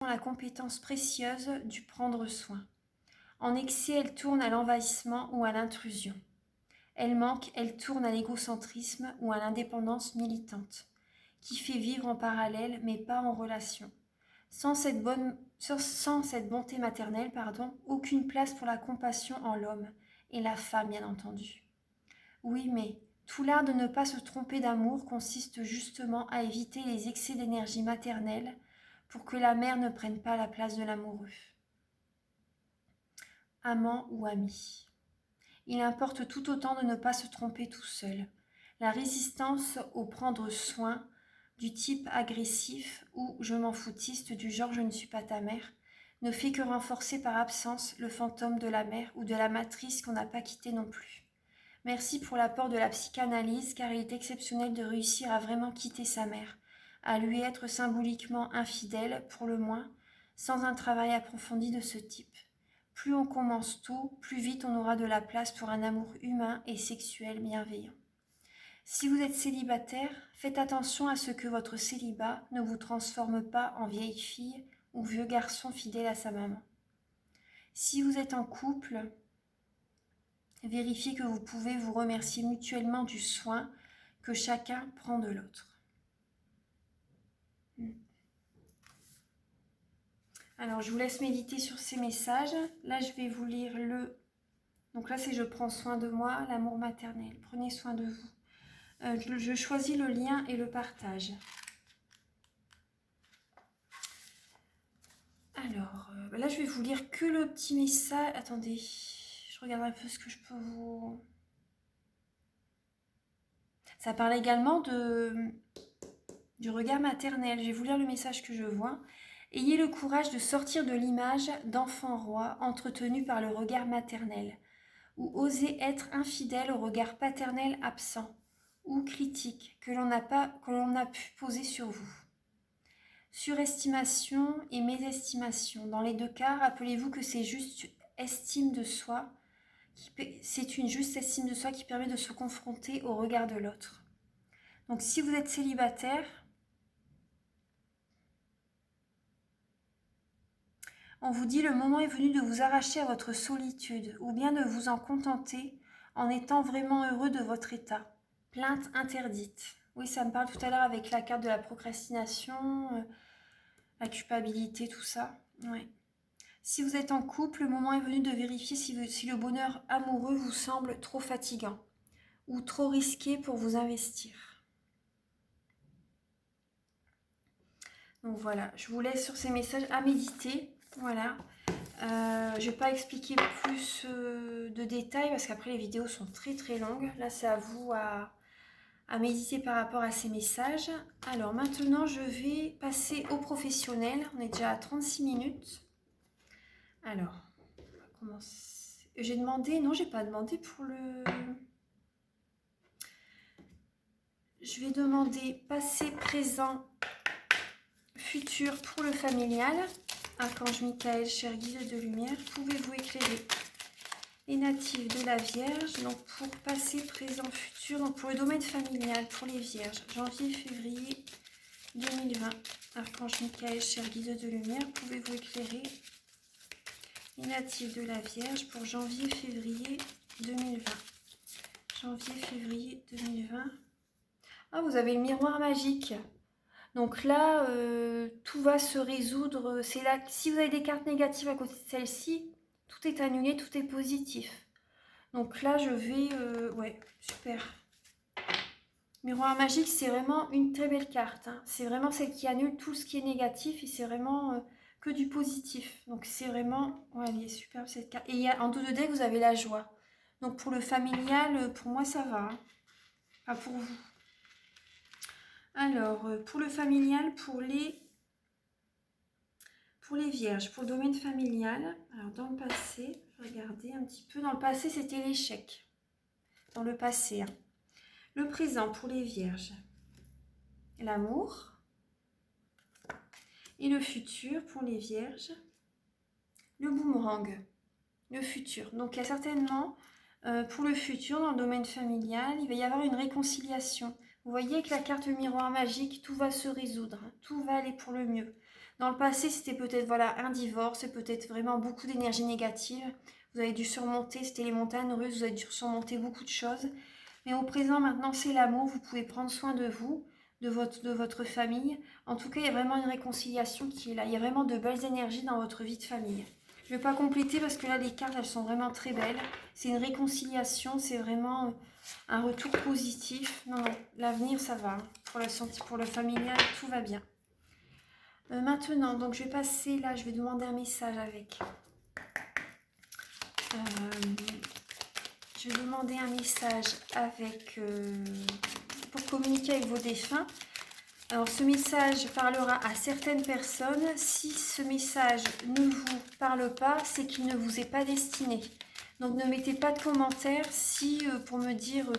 la compétence précieuse du prendre soin. En excès, elle tourne à l'envahissement ou à l'intrusion. Elle manque, elle tourne à l'égocentrisme ou à l'indépendance militante, qui fait vivre en parallèle mais pas en relation. Sans cette bonté maternelle, aucune place pour la compassion en l'homme, et la femme bien entendu. Oui, mais tout l'art de ne pas se tromper d'amour consiste justement à éviter les excès d'énergie maternelle pour que la mère ne prenne pas la place de l'amoureux. Amant ou ami. Il importe tout autant de ne pas se tromper tout seul. La résistance au prendre soin, du type agressif ou je m'en foutiste du genre je ne suis pas ta mère, ne fait que renforcer par absence le fantôme de la mère ou de la matrice qu'on n'a pas quitté non plus. Merci pour l'apport de la psychanalyse car il est exceptionnel de réussir à vraiment quitter sa mère, à lui être symboliquement infidèle pour le moins, sans un travail approfondi de ce type. Plus on commence tôt, plus vite on aura de la place pour un amour humain et sexuel bienveillant. Si vous êtes célibataire, faites attention à ce que votre célibat ne vous transforme pas en vieille fille ou vieux garçon fidèle à sa maman. Si vous êtes en couple, vérifiez que vous pouvez vous remercier mutuellement du soin que chacun prend de l'autre. Alors, je vous laisse méditer sur ces messages. Là, je vais vous lire le... Donc là, c'est « Je prends soin de moi », l'amour maternel. Prenez soin de vous. Je choisis le lien et le partage. Alors, là, je vais vous lire que le petit message. Attendez, je regarde un peu ce que je peux vous... Ça parle également du regard maternel. Je vais vous lire le message que je vois. Ayez le courage de sortir de l'image d'enfant roi entretenu par le regard maternel, ou osez être infidèle au regard paternel absent, ou critique que l'on a pu poser sur vous. Surestimation et mésestimation. Dans les deux cas, rappelez-vous que c'est juste estime de soi. C'est une juste estime de soi qui permet de se confronter au regard de l'autre. Donc si vous êtes célibataire, on vous dit le moment est venu de vous arracher à votre solitude ou bien de vous en contenter en étant vraiment heureux de votre état. Plainte interdite. Oui, ça me parle tout à l'heure avec la carte de la procrastination, la culpabilité, tout ça. Ouais. Si vous êtes en couple, le moment est venu de vérifier si le bonheur amoureux vous semble trop fatigant ou trop risqué pour vous investir. Donc voilà, je vous laisse sur ces messages à méditer. Voilà. Je ne vais pas expliquer plus de détails parce qu'après les vidéos sont très très longues. Là, c'est à vous à méditer par rapport à ces messages. Alors maintenant, je vais passer au professionnel. On est déjà à 36 minutes. Alors, on va commencer. J'ai demandé, non, j'ai pas demandé pour le... Je vais demander passé, présent, futur pour le familial. Archange Michael, cher guide de lumière, pouvez-vous éclairer les natifs de la Vierge, donc pour passé, présent, futur, donc pour le domaine familial, pour les Vierges, janvier, février 2020. Archange Michael, cher guide de lumière, pouvez-vous éclairer les natifs de la Vierge pour janvier, février 2020. Janvier, février 2020. Ah, vous avez le miroir magique. Donc là, tout va se résoudre. C'est là, si vous avez des cartes négatives à côté de celle-ci, tout est annulé, tout est positif. Donc là, je vais... ouais, super. Miroir magique, c'est vraiment une très belle carte. Hein. C'est vraiment celle qui annule tout ce qui est négatif et c'est vraiment que du positif. Donc c'est vraiment... Ouais, elle est superbe cette carte. Et en dos de deck, vous avez la joie. Donc pour le familial, pour moi, ça va. Hein. Enfin, pour vous. Alors, pour le familial, pour les vierges, pour le domaine familial, alors dans le passé, regardez un petit peu, dans le passé c'était l'échec, dans le passé. Hein. Le présent pour les vierges, l'amour, et le futur pour les vierges, le boomerang, le futur. Donc il y a certainement, pour le futur, dans le domaine familial, il va y avoir une réconciliation. Vous voyez avec la carte miroir magique, tout va se résoudre, hein, tout va aller pour le mieux. Dans le passé, c'était peut-être voilà, un divorce, peut-être vraiment beaucoup d'énergie négative. Vous avez dû surmonter, c'était les montagnes russes, vous avez dû surmonter beaucoup de choses. Mais au présent, maintenant, c'est l'amour. Vous pouvez prendre soin de vous, de votre famille. En tout cas, il y a vraiment une réconciliation qui est là. Il y a vraiment de belles énergies dans votre vie de famille. Je ne vais pas compléter parce que là, les cartes, elles sont vraiment très belles. C'est une réconciliation, c'est vraiment un retour positif. Non, non, l'avenir, ça va. Pour la santé, pour le familial, tout va bien. Maintenant, donc je vais passer là, je vais demander un message avec. Je vais demander un message avec pour communiquer avec vos défunts. Alors ce message parlera à certaines personnes. Si ce message ne vous parle pas, c'est qu'il ne vous est pas destiné. Donc ne mettez pas de commentaires si pour me dire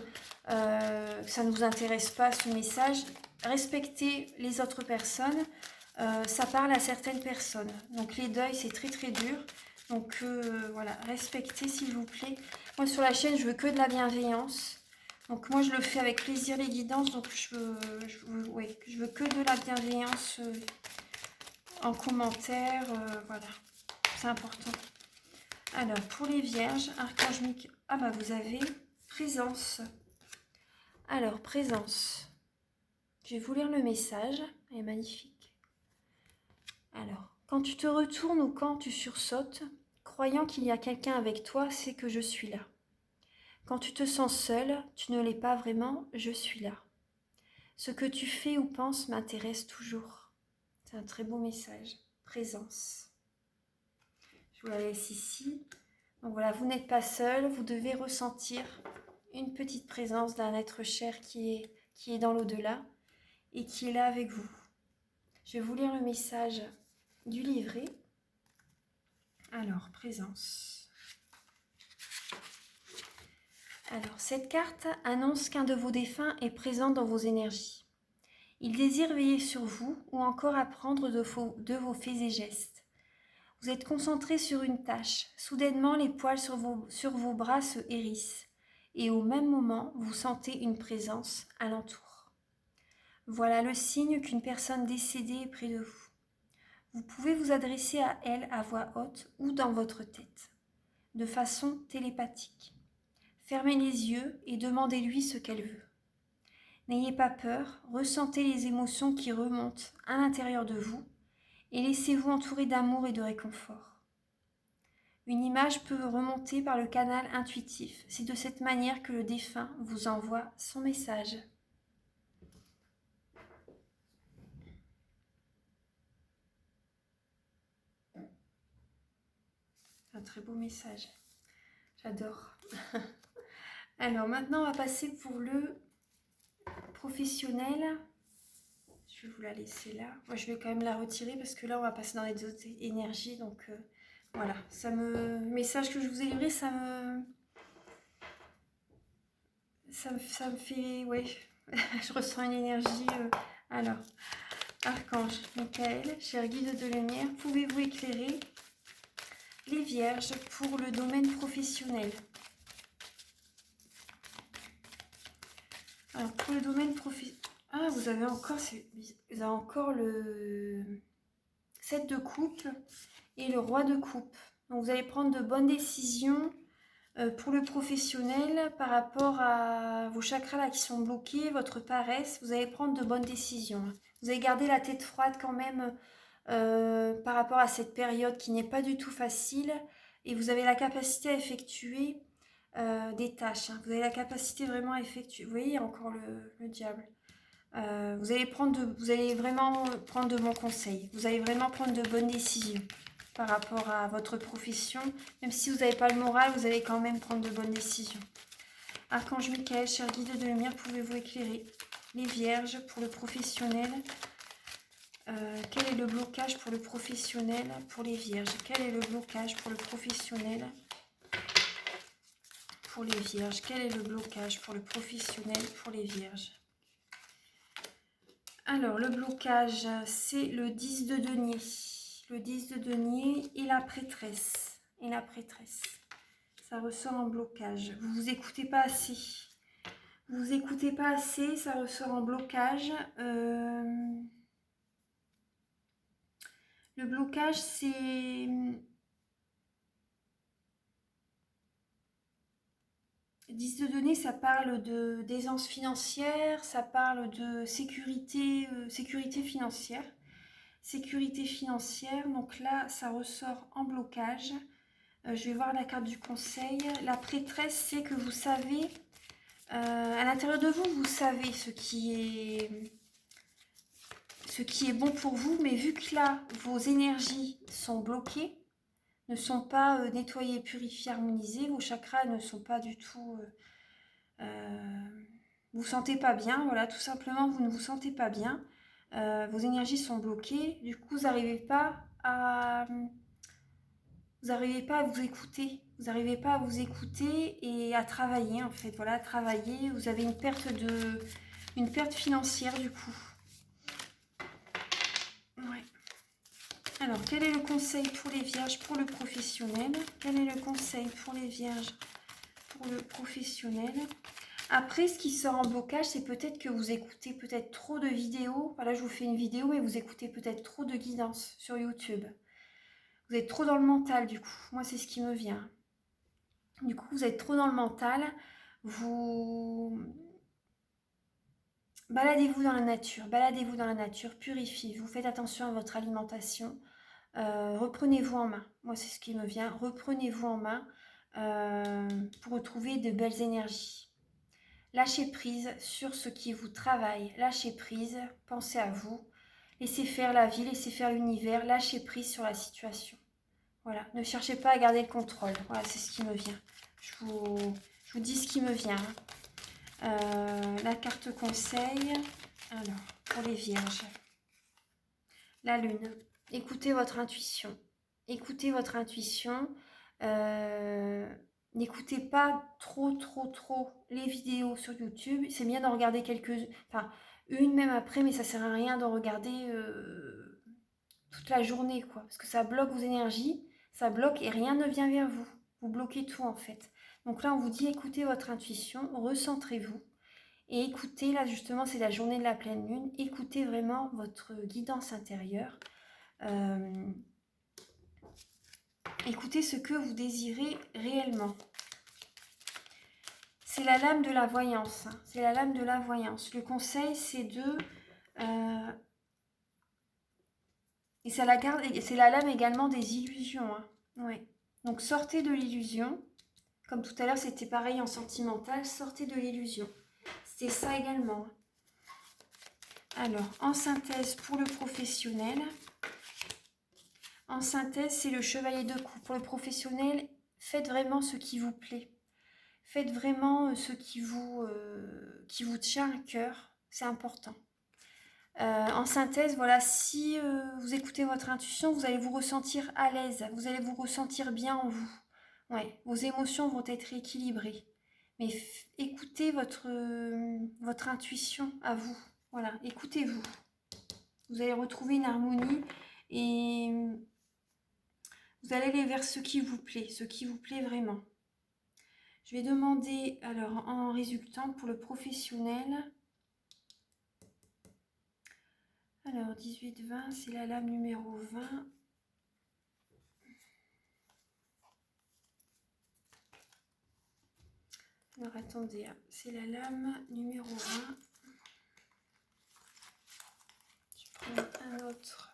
que ça ne vous intéresse pas ce message. Respectez les autres personnes. Ça parle à certaines personnes. Donc les deuils, c'est très très dur. Donc voilà, respectez s'il vous plaît. Moi sur la chaîne, je veux que de la bienveillance. Donc moi je le fais avec plaisir les guidances. Donc je veux que de la bienveillance en commentaire. Voilà, c'est important. Alors pour les vierges, archange Michael. Ah bah vous avez présence. Alors présence. Je vais vous lire le message. Elle est magnifique. Alors, quand tu te retournes ou quand tu sursautes, croyant qu'il y a quelqu'un avec toi, c'est que je suis là. Quand tu te sens seul, tu ne l'es pas vraiment, je suis là. Ce que tu fais ou penses m'intéresse toujours. C'est un très beau message. Présence. Je vous la laisse ici. Donc voilà, vous n'êtes pas seul, vous devez ressentir une petite présence d'un être cher qui est dans l'au-delà et qui est là avec vous. Je vais vous lire le message du livret. Alors, présence. Alors, cette carte annonce qu'un de vos défunts est présent dans vos énergies. Il désire veiller sur vous ou encore apprendre de vos faits et gestes. Vous êtes concentré sur une tâche. Soudainement, les poils sur vos bras se hérissent. Et au même moment, vous sentez une présence alentour. Voilà le signe qu'une personne décédée est près de vous. Vous pouvez vous adresser à elle à voix haute ou dans votre tête, de façon télépathique. Fermez les yeux et demandez-lui ce qu'elle veut. N'ayez pas peur, ressentez les émotions qui remontent à l'intérieur de vous et laissez-vous entourer d'amour et de réconfort. Une image peut remonter par le canal intuitif. C'est de cette manière que le défunt vous envoie son message. C'est un très beau message. J'adore. Alors maintenant, on va passer pour le professionnel. Je vais vous la laisser là. Moi, je vais quand même la retirer parce que là, on va passer dans les autres énergies. Donc, voilà. Le message que je vous ai livré, ça me fait... Oui, je ressens une énergie. Alors, archange Michael, cher guide de lumière, pouvez-vous éclairer les vierges pour le domaine professionnel? Alors, pour le domaine professionnel... Ah, vous avez encore le 7 de coupe et le roi de coupe. Donc, vous allez prendre de bonnes décisions pour le professionnel par rapport à vos chakras là qui sont bloqués, votre paresse. Vous allez prendre de bonnes décisions. Vous allez garder la tête froide quand même par rapport à cette période qui n'est pas du tout facile. Et vous avez la capacité à effectuer des tâches. Vous avez la capacité vraiment à effectuer. Vous voyez encore le diable. Vous allez vraiment prendre de bons conseils. Vous allez vraiment prendre de bonnes décisions par rapport à votre profession. Même si vous n'avez pas le moral, vous allez quand même prendre de bonnes décisions. Archange Michael, cher guide de lumière, pouvez-vous éclairer les vierges pour le professionnel? Quel est le blocage pour le professionnel pour les vierges? Quel est le blocage pour le professionnel pour les vierges? Quel est le blocage pour le professionnel pour les vierges? Alors, le blocage, c'est le 10 de denier. Le 10 de denier et la prêtresse. Ça ressort en blocage. Vous vous écoutez pas assez. Vous écoutez pas assez, ça ressort en blocage. Le blocage, c'est... 10 de données, ça parle d'aisance financière, ça parle de sécurité, sécurité financière. Sécurité financière, donc là, ça ressort en blocage. Je vais voir la carte du conseil. La prêtresse, c'est que vous savez, à l'intérieur de vous, vous savez ce qui est bon pour vous, mais vu que là, vos énergies sont bloquées, ne sont pas nettoyées, purifiées, harmonisées, vos chakras ne sont pas du tout... vous ne vous sentez pas bien, voilà, tout simplement, vous ne vous sentez pas bien. Vos énergies sont bloquées, du coup, vous n'arrivez pas à... Vous n'arrivez pas à vous écouter, vous n'arrivez pas à vous écouter et à travailler en fait, voilà, à travailler. Vous avez une perte financière du coup. Ouais. Alors, quel est le conseil pour les vierges, pour le professionnel? Quel est le conseil pour les vierges, pour le professionnel? Après, ce qui sort en blocage, c'est peut-être que vous écoutez peut-être trop de vidéos. Voilà, je vous fais une vidéo, mais vous écoutez peut-être trop de guidance sur YouTube. Vous êtes trop dans le mental du coup. Moi, c'est ce qui me vient. Du coup, vous êtes trop dans le mental. Vous baladez-vous dans la nature, purifiez-vous, faites attention à votre alimentation. Reprenez-vous en main. Moi, c'est ce qui me vient. Reprenez-vous en main pour retrouver de belles énergies. Lâchez prise sur ce qui vous travaille. Lâchez prise, pensez à vous. Laissez faire la vie, laissez faire l'univers. Lâchez prise sur la situation. Voilà, ne cherchez pas à garder le contrôle. Voilà, c'est ce qui me vient. Je vous dis ce qui me vient. La carte conseil. Alors, pour les vierges. La lune. Écoutez votre intuition. Écoutez votre intuition. N'écoutez pas trop les vidéos sur YouTube. C'est bien d'en regarder enfin, une même après, mais ça sert à rien d'en regarder toute la journée, quoi. Parce que ça bloque vos énergies, ça bloque et rien ne vient vers vous. Vous bloquez tout, en fait. Donc là, on vous dit, écoutez votre intuition, recentrez-vous. Et écoutez, là, justement, c'est la journée de la pleine lune. Écoutez vraiment votre guidance intérieure. Écoutez ce que vous désirez réellement. C'est la lame de la voyance. C'est la lame de la voyance. Le conseil, c'est de... et c'est la lame également des illusions. Hein. Ouais. Donc sortez de l'illusion. Comme tout à l'heure, c'était pareil en sentimental. Sortez de l'illusion. C'était ça également. Alors, en synthèse pour le professionnel. En synthèse, c'est le chevalier de coupe. Pour le professionnel, faites vraiment ce qui vous plaît. Faites vraiment ce qui vous tient à cœur. C'est important. En synthèse, voilà, si vous écoutez votre intuition, vous allez vous ressentir à l'aise. Vous allez vous ressentir bien en vous. Ouais, vos émotions vont être équilibrées. Mais écoutez votre intuition à vous. Voilà, écoutez-vous. Vous allez retrouver une harmonie et vous allez aller vers ce qui vous plaît vraiment. Je vais demander, alors en résultant pour le professionnel, alors 18-20, c'est la lame numéro 20. Alors attendez, c'est la lame numéro 20. Je prends un autre.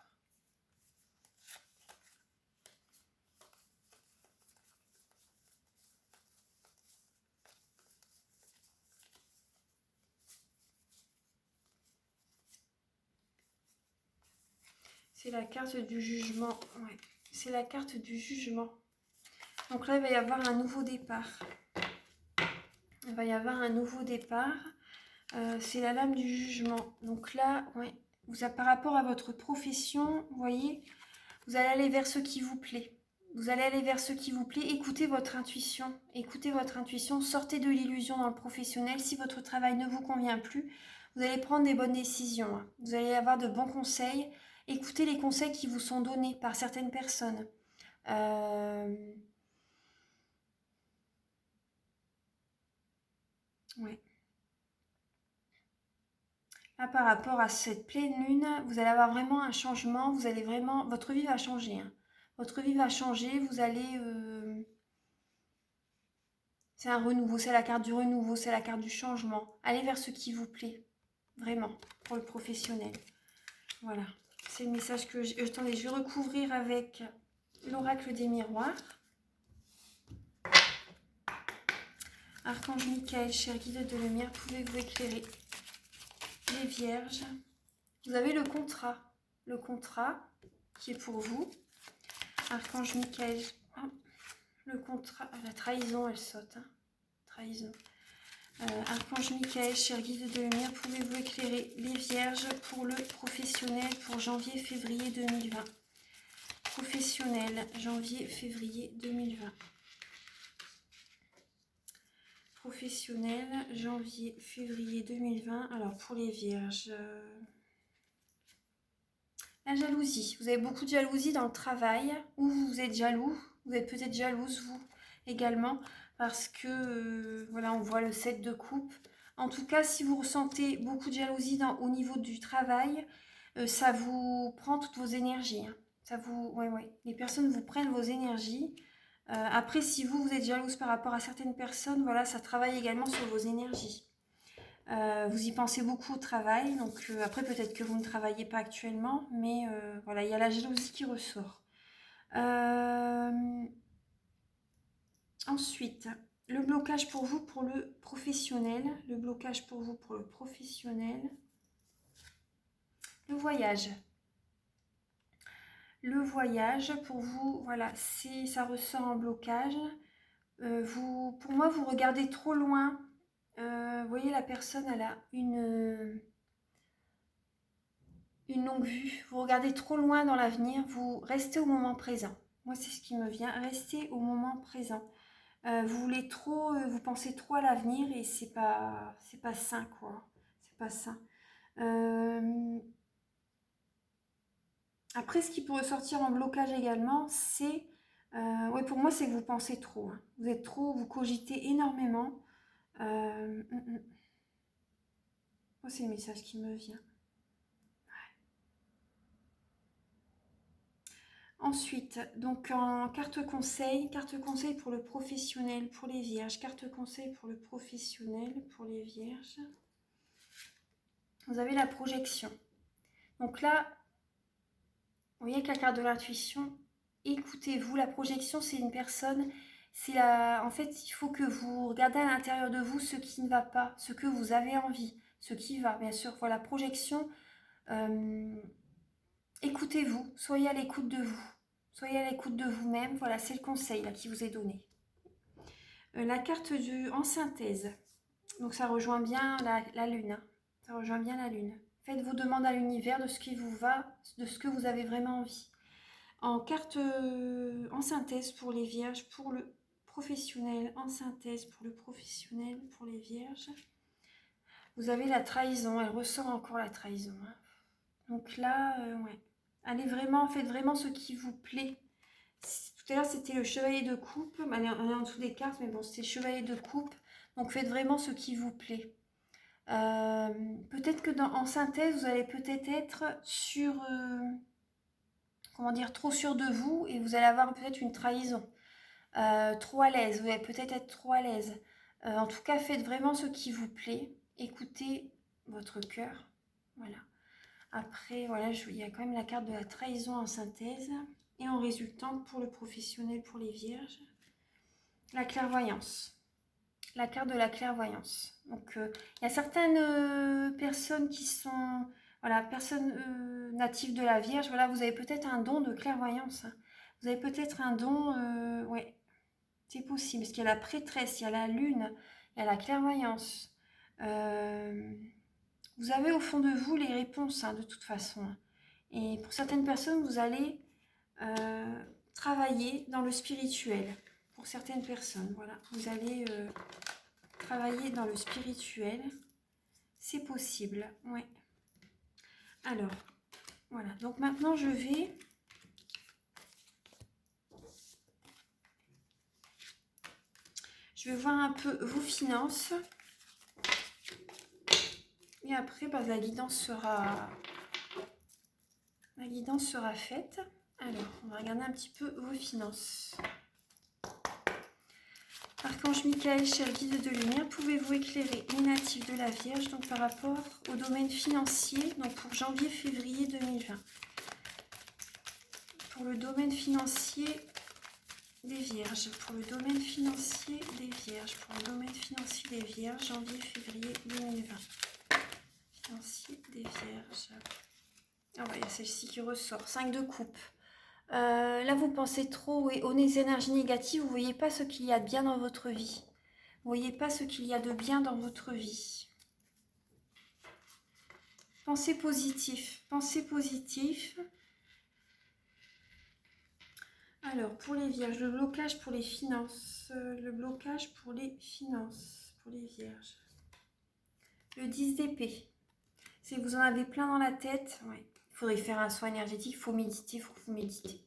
C'est la carte du jugement. Ouais, c'est la carte du jugement. Donc là, il va y avoir un nouveau départ. Il va y avoir un nouveau départ. C'est la lame du jugement. Donc là, ouais, par rapport à votre profession, vous voyez, vous allez aller vers ce qui vous plaît. Vous allez aller vers ce qui vous plaît. Écoutez votre intuition. Écoutez votre intuition. Sortez de l'illusion dans le professionnel. Si votre travail ne vous convient plus, vous allez prendre des bonnes décisions. Vous allez avoir de bons conseils. Écoutez les conseils qui vous sont donnés par certaines personnes. Ouais. Là, par rapport à cette pleine lune, vous allez avoir vraiment un changement. Vous allez vraiment... Votre vie va changer. Hein. Votre vie va changer. Vous allez... C'est un renouveau. C'est la carte du renouveau. C'est la carte du changement. Allez vers ce qui vous plaît. Vraiment. Pour le professionnel. Voilà. C'est le message que j'ai... Attendez, je vais recouvrir avec l'oracle des miroirs. Archange Michael, cher guide de lumière, pouvez-vous éclairer les vierges? Vous avez le contrat qui est pour vous. Archange Michael, le contrat, la trahison, elle saute. Hein. Trahison. Archange Michael, cher guide de lumière, pouvez-vous éclairer les vierges pour le professionnel pour janvier-février 2020? Professionnel, janvier-février 2020. Professionnel, janvier-février 2020. Alors, pour les vierges, la jalousie. Vous avez beaucoup de jalousie dans le travail, ou vous êtes jaloux. Vous êtes peut-être jalouse, vous, également, parce que, voilà, on voit le 7 de coupe. En tout cas, si vous ressentez beaucoup de jalousie au niveau du travail, ça vous prend toutes vos énergies. Hein. Ça vous, ouais. Les personnes vous prennent vos énergies. Après, si vous êtes jalouse par rapport à certaines personnes, voilà, ça travaille également sur vos énergies. Vous y pensez beaucoup au travail, donc après peut-être que vous ne travaillez pas actuellement, mais voilà, il y a la jalousie qui ressort. Ensuite, le blocage pour vous pour le professionnel, le blocage pour vous pour le professionnel, le voyage. Le voyage, pour vous, voilà, ça ressort en blocage. Pour moi, vous regardez trop loin. Vous voyez, la personne, elle a une longue vue. Vous regardez trop loin dans l'avenir. Vous restez au moment présent. Moi, c'est ce qui me vient. Restez au moment présent. Vous voulez trop, vous pensez trop à l'avenir et c'est pas sain, quoi. C'est pas sain. Après, ce qui peut ressortir en blocage également, c'est... ouais, pour moi, c'est que vous pensez trop. Hein. Vous êtes trop, vous cogitez énormément. Moi, c'est le message qui me vient. Ensuite, donc en carte conseil pour le professionnel, pour les vierges. Carte conseil pour le professionnel, pour les vierges. Vous avez la projection. Donc là, vous voyez avec la carte de l'intuition, écoutez-vous. La projection, c'est une personne, en fait, il faut que vous regardez à l'intérieur de vous ce qui ne va pas, ce que vous avez envie, ce qui va, bien sûr. Voilà, projection, écoutez-vous, soyez à l'écoute de vous. Soyez à l'écoute de vous-même. Voilà, c'est le conseil là, qui vous est donné. La carte en synthèse. Donc ça rejoint bien la lune. Hein. Ça rejoint bien la lune. Faites vos demandes à l'univers de ce qui vous va, de ce que vous avez vraiment envie. En carte en synthèse pour les vierges, pour le professionnel, en synthèse pour le professionnel, pour les vierges. Vous avez la trahison, elle ressort encore la trahison. Hein. Donc là, ouais. Allez vraiment, faites vraiment ce qui vous plaît. Tout à l'heure, c'était le chevalier de coupe. On est en dessous des cartes, mais bon, c'était chevalier de coupe. Donc faites vraiment ce qui vous plaît. Peut-être que en synthèse, vous allez peut-être être sur... comment dire, trop sûr de vous et vous allez avoir peut-être une trahison. Trop à l'aise, vous allez peut-être être trop à l'aise. En tout cas, faites vraiment ce qui vous plaît. Écoutez votre cœur. Voilà. Après, voilà, il y a quand même la carte de la trahison en synthèse. Et en résultant, pour le professionnel, pour les vierges, la clairvoyance. La carte de la clairvoyance. Donc, il y a certaines personnes qui sont... Voilà, personnes natives de la Vierge, voilà, vous avez peut-être un don de clairvoyance. Hein. Vous avez peut-être un don, ouais, c'est possible, parce qu'il y a la prêtresse, il y a la lune, il y a la clairvoyance. Vous avez au fond de vous les réponses, hein, de toute façon. Et pour certaines personnes, vous allez travailler dans le spirituel. Pour certaines personnes, voilà, vous allez travailler dans le spirituel. C'est possible, ouais. Alors, voilà. Donc maintenant, je vais voir un peu vos finances. Et après, bah, la guidance sera faite. Alors, on va regarder un petit peu vos finances. Archange Michael, cher guide de lumière, pouvez-vous éclairer les natifs de la Vierge donc par rapport au domaine financier donc pour janvier-février 2020. Pour le domaine financier des Vierges, pour le domaine financier des Vierges, pour le domaine financier des Vierges, janvier-février 2020. Financier des Vierges. Ah ouais, il y a celle-ci qui ressort, 5 de coupe. Là, vous pensez trop aux énergies négatives, vous ne voyez pas ce qu'il y a de bien dans votre vie. Vous ne voyez pas ce qu'il y a de bien dans votre vie. Pensez positif, pensez positif. Alors, pour les Vierges, le blocage pour les finances. Le blocage pour les finances, pour les Vierges. Le 10 d'épée. Si vous en avez plein dans la tête, ouais. Il faudrait faire un soin énergétique, il faut méditer, il faut que vous méditez.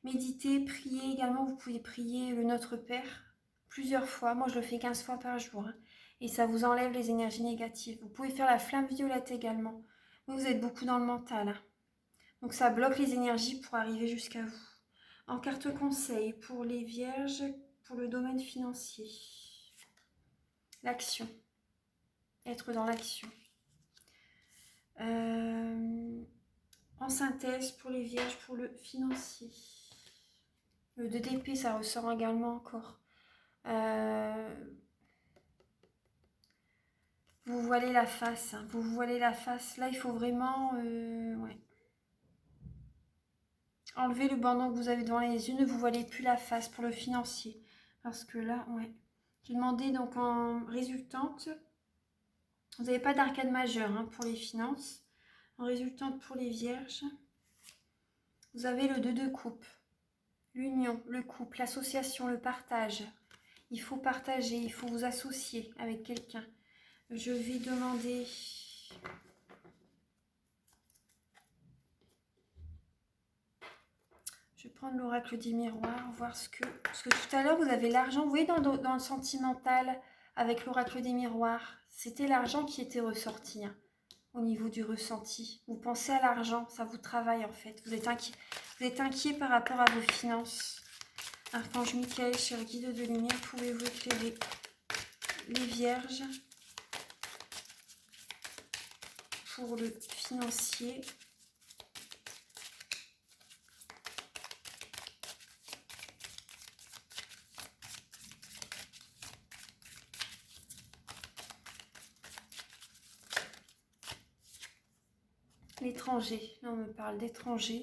Méditez, priez également, vous pouvez prier le Notre Père plusieurs fois. Moi, je le fais 15 fois par jour. Hein, et ça vous enlève les énergies négatives. Vous pouvez faire la flamme violette également. Vous êtes beaucoup dans le mental. Hein. Donc, ça bloque les énergies pour arriver jusqu'à vous. En carte conseil pour les Vierges, pour le domaine financier. L'action. Être dans l'action. En synthèse pour les Vierges, pour le financier. Le 2 d'épée, ça ressort également encore. Vous voilez la face. Hein. Vous voilez la face. Là, il faut vraiment... ouais. Enlevez le bandeau que vous avez devant les yeux. Ne vous voilez plus la face pour le financier. Parce que là, ouais. J'ai demandé donc en résultante... Vous n'avez pas d'arcade majeur hein, pour les finances. En résultante pour les Vierges, vous avez le 2 de coupe. L'union, le couple, l'association, le partage. Il faut partager, il faut vous associer avec quelqu'un. Je vais demander... Je vais prendre l'oracle des miroirs, voir ce que tout à l'heure, vous avez l'argent. Vous voyez, dans le sentimental, avec l'oracle des miroirs, c'était l'argent qui était ressorti hein, au niveau du ressenti. Vous pensez à l'argent, ça vous travaille en fait. Vous êtes inquiet par rapport à vos finances. Archange Michael, cher guide de lumière, pouvez-vous éclairer les Vierges pour le financier ? L'étranger, là on me parle d'étranger.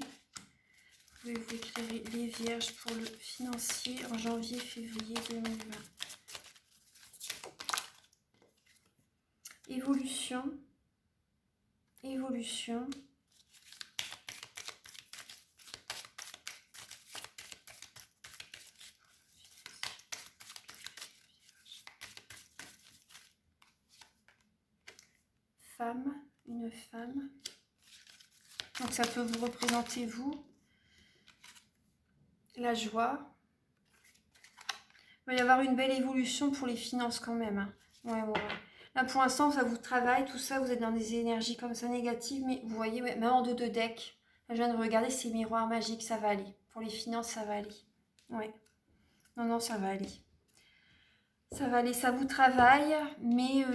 Pouvez-vous éclairer les Vierges pour le financier en janvier-février 2020. Évolution. Évolution. Femme, une femme. Donc ça peut vous représenter vous. La joie. Il va y avoir une belle évolution pour les finances quand même. Hein. Ouais. Là pour l'instant ça vous travaille, tout ça, vous êtes dans des énergies comme ça négatives, mais vous voyez, ouais, même en dos de deck, là, je viens de regarder ces miroirs magiques, ça va aller. Pour les finances, ça va aller. Ouais. Non, ça va aller. Ça va aller, ça vous travaille, mais...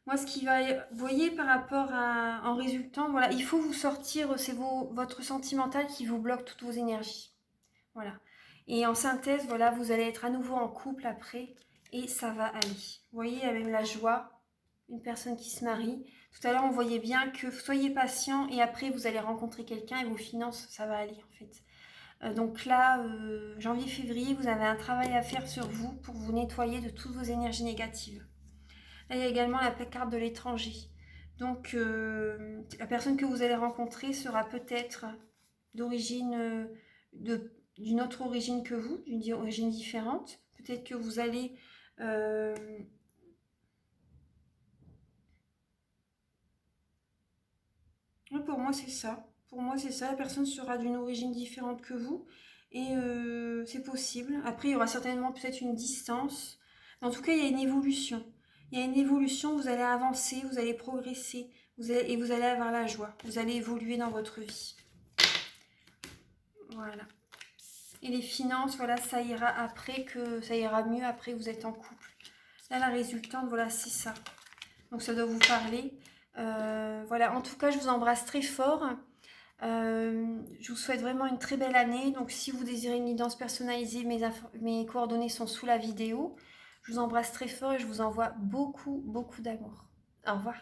Moi, ce qui va, vous voyez, par rapport à, en résultant, voilà, il faut vous sortir, c'est votre sentimental qui vous bloque toutes vos énergies. Voilà. Et en synthèse, voilà, vous allez être à nouveau en couple après et ça va aller. Vous voyez, il y a même la joie, une personne qui se marie. Tout à l'heure, on voyait bien que soyez patient et après, vous allez rencontrer quelqu'un et vos finances, ça va aller en fait. Donc là, janvier-février, vous avez un travail à faire sur vous pour vous nettoyer de toutes vos énergies négatives. Là, il y a également la carte de l'étranger. Donc, la personne que vous allez rencontrer sera peut-être d'origine, d'une autre origine que vous, d'une origine différente. Peut-être que vous allez... pour moi, c'est ça. Pour moi, c'est ça. La personne sera d'une origine différente que vous. Et c'est possible. Après, il y aura certainement peut-être une distance. Mais en tout cas, il y a une évolution. Il y a une évolution, vous allez avancer, vous allez progresser et vous allez avoir la joie. Vous allez évoluer dans votre vie. Voilà. Et les finances, voilà, ça ira après ça ira mieux après que vous êtes en couple. Là, la résultante, voilà, c'est ça. Donc, ça doit vous parler. Voilà, en tout cas, je vous embrasse très fort. Je vous souhaite vraiment une très belle année. Donc, si vous désirez une guidance personnalisée, mes coordonnées sont sous la vidéo. Je vous embrasse très fort et je vous envoie beaucoup, beaucoup d'amour. Au revoir.